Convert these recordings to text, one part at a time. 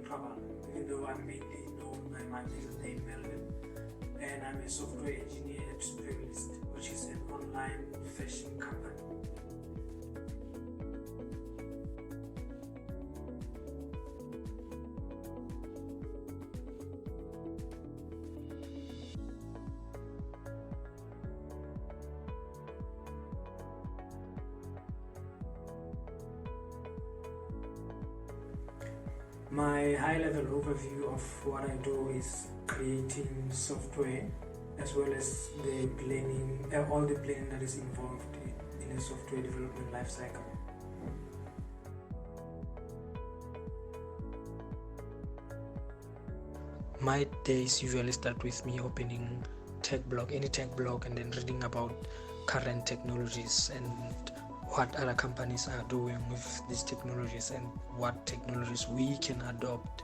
Thoabala, even though I'm mainly known by my middle name Melvin, and I'm a software engineer at Ts'epo, which is an online fashion company. My high-level overview of what I do is creating software as well as the planning, all the planning that is involved in a software development lifecycle. My days usually start with me opening any tech blog, and then reading about current technologies and what other companies are doing with these technologies and what technologies we can adopt.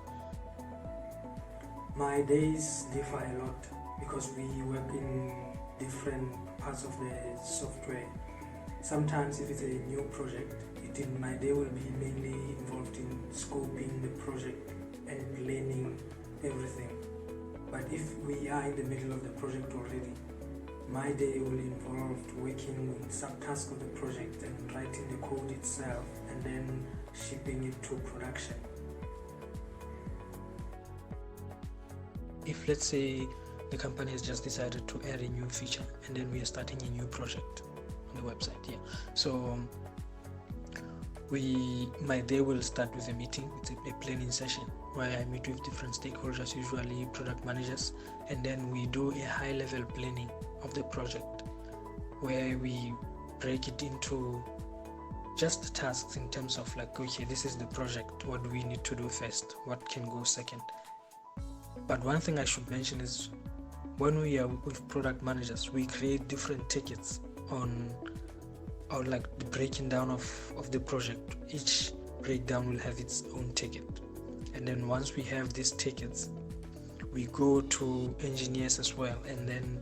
My days differ a lot because we work in different parts of the software. Sometimes if it's a new project, my day will be mainly involved in scoping the project and planning everything. But if we are in the middle of the project already, my day will involve working with subtasks of the project and writing the code itself and then shipping it to production. If let's say the company has just decided to add a new feature and then we are starting a new project on the website, so my day will start with a meeting. It's a planning session where I meet with different stakeholders, usually product managers, and then we do a high-level planning of the project where we break it into just tasks in terms of like, okay, this is the project, what do we need to do first, what can go second. But one thing I should mention is when we are with product managers, we create different tickets on like the breaking down of the project. Each breakdown will have its own ticket, and then once we have these tickets, we go to engineers as well, and then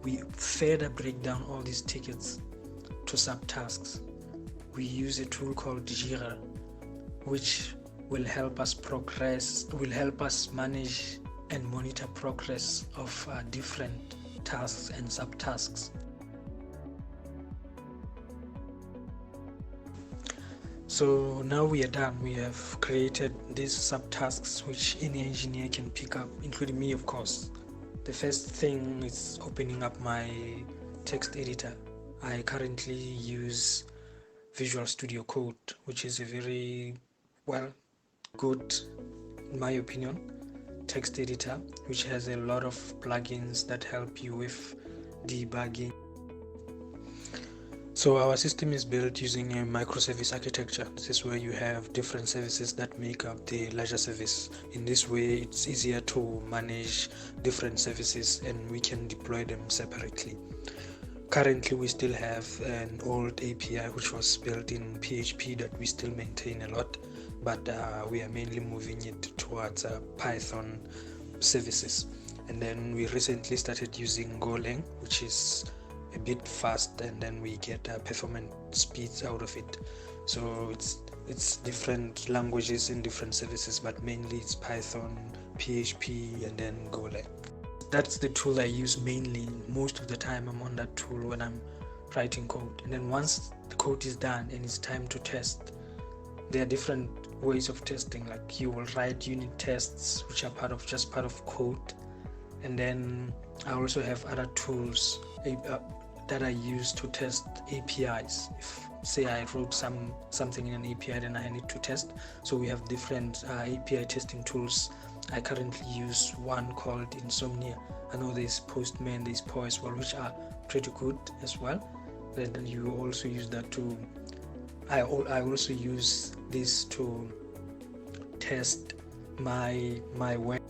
we further break down all these tickets to subtasks. We use a tool called Jira, which will help us manage and monitor progress of different tasks and subtasks. So now we are done. We have created these subtasks which any engineer can pick up, including me, of course. The first thing is opening up my text editor. I currently use Visual Studio Code, which is a very good, in my opinion, text editor, which has a lot of plugins that help you with debugging. So our system is built using a microservice architecture. This is where you have different services that make up the larger service. In this way, it's easier to manage different services and we can deploy them separately. Currently, we still have an old API which was built in PHP that we still maintain a lot, but we are mainly moving it towards Python services. And then we recently started using Golang, which is a bit fast, and then we get performance speeds out of it. So it's different languages in different services, but mainly it's Python, PHP, and then Golang. That's the tool I use mainly. Most of the time I'm on that tool when I'm writing code. And then once the code is done and it's time to test, there are different ways of testing. Like you will write unit tests, which are part of code. And then I also have other tools that I use to test APIs. If say I wrote something in an API, then I need to test. So we have different API testing tools. I currently use one called Insomnia. I know there's Postman, there's Po as well, which are pretty good as well. Then you also use that to. I also use this to test my work.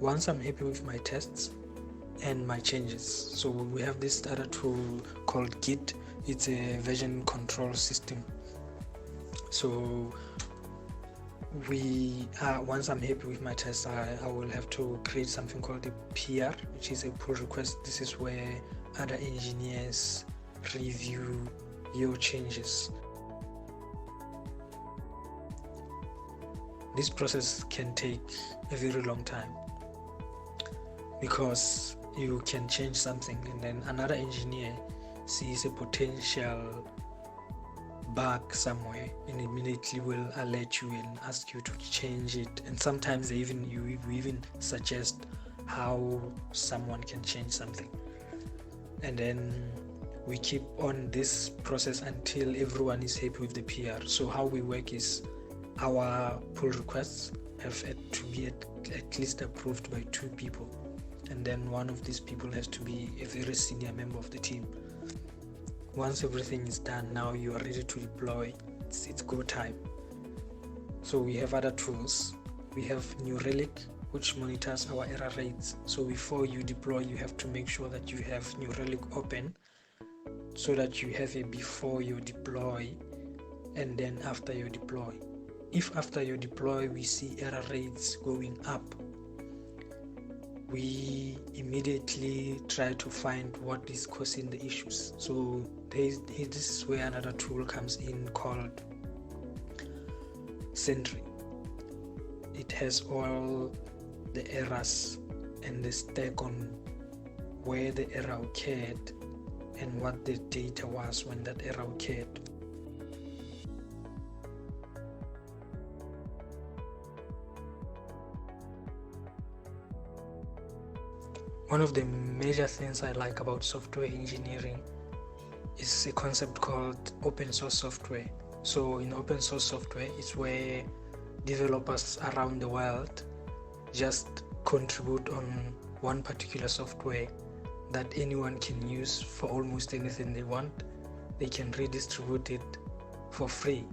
Once I'm happy with my tests and my changes, so we have this other tool called Git. It's a version control system. So once I'm happy with my tests, I will have to create something called a PR, which is a pull request. This is where other engineers review your changes. this process can take a very long time, because you can change something and then another engineer sees a potential bug somewhere and immediately will alert you and ask you to change it. And sometimes you even suggest how someone can change something, and then we keep on this process until everyone is happy with the PR. So how we work is our pull requests have to be at least approved by 2 people, and then one of these people has to be a very senior member of the team. Once everything is done, now you are ready to deploy. It's go time. So we have other tools. We have New Relic, which monitors our error rates. So before you deploy, you have to make sure that you have New Relic open, so that you have it before you deploy and then after you deploy. If after you deploy we see error rates going up, we immediately try to find what is causing the issues. So this is where another tool comes in called Sentry. It has all the errors and the stack on where the error occurred and what the data was when that error occurred. One of the major things I like about software engineering is a concept called open source software. So in open source software, it's where developers around the world just contribute on one particular software that anyone can use for almost anything they want. They can redistribute it for free.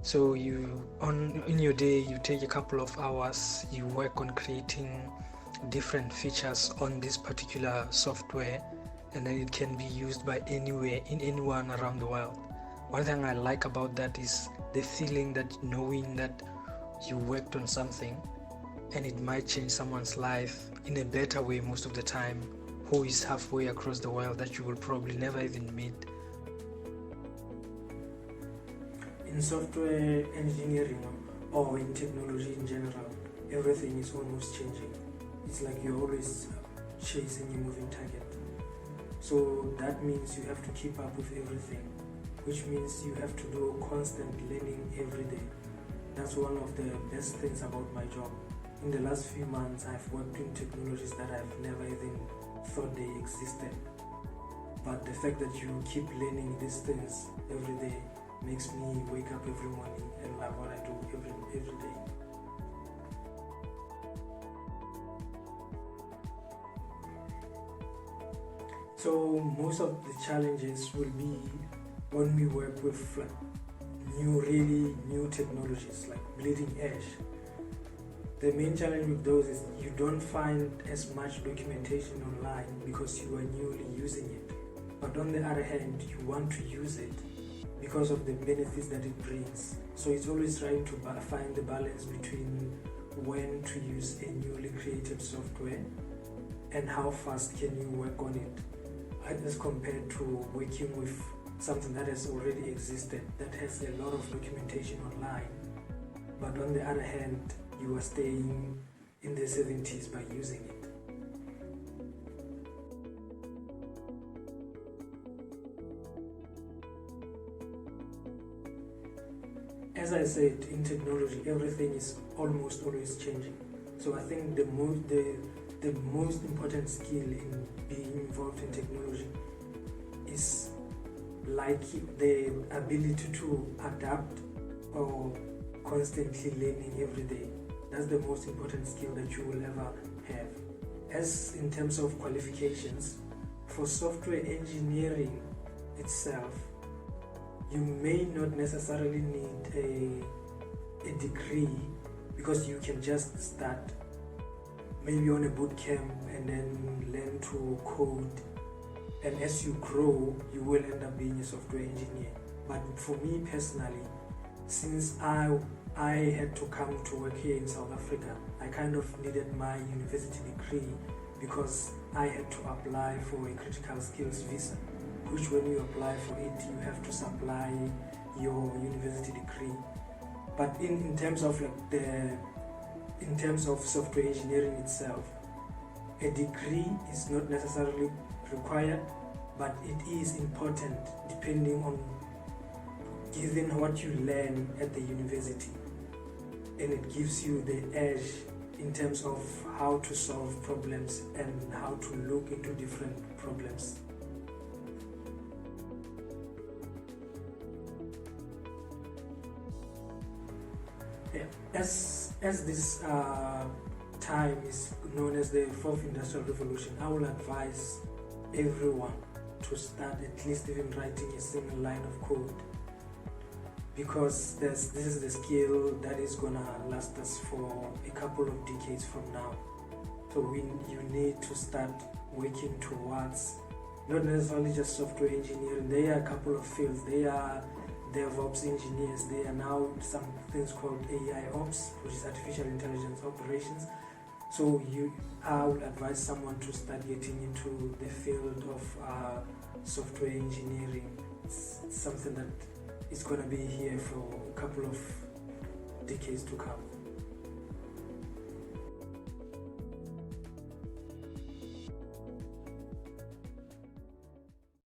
So in your day, you take a couple of hours, you work on creating different features on this particular software, and then it can be used by anyone around the world. One thing I like about that is the feeling that knowing that you worked on something and it might change someone's life in a better way most of the time, who is halfway across the world that you will probably never even meet. In software engineering or in technology in general, everything is almost changing. It's like you're always chasing a moving target. So that means you have to keep up with everything, which means you have to do constant learning every day. That's one of the best things about my job. In the last few months, I've worked in technologies that I've never even thought they existed. But the fact that you keep learning these things every day makes me wake up every morning and love what I do every day. So most of the challenges will be when we work with really new technologies like bleeding edge. The main challenge with those is you don't find as much documentation online because you are newly using it. But on the other hand, you want to use it because of the benefits that it brings. So it's always trying to find the balance between when to use a newly created software and how fast can you work on it, as compared to working with something that has already existed, that has a lot of documentation online, but on the other hand, you are staying in the 70s by using it. As I said, in technology, everything is almost always changing. So I think the most important skill in being involved in technology is like the ability to adapt or constantly learning every day. That's the most important skill that you will ever have. As in terms of qualifications, for software engineering itself, you may not necessarily need a degree, because you can just start maybe on a boot camp and then learn to code, and as you grow you will end up being a software engineer. But for me personally, since I had to come to work here in South Africa, I kind of needed my university degree because I had to apply for a critical skills visa, which when you apply for it you have to supply your university degree. But in terms of in terms of software engineering itself, a degree is not necessarily required, but it is important depending on given what you learn at the university, and it gives you the edge in terms of how to solve problems and how to look into different problems. Yeah. As this time is known as the fourth industrial revolution, I will advise everyone to start at least even writing a single line of code, because this is the skill that is gonna last us for a couple of decades from now. So you need to start working towards not necessarily just software engineering. There are a couple of fields. There are DevOps engineers. There are now some things called AI Ops, which is artificial intelligence operations. So I would advise someone to start getting into the field of software engineering. It's something that is going to be here for a couple of decades to come.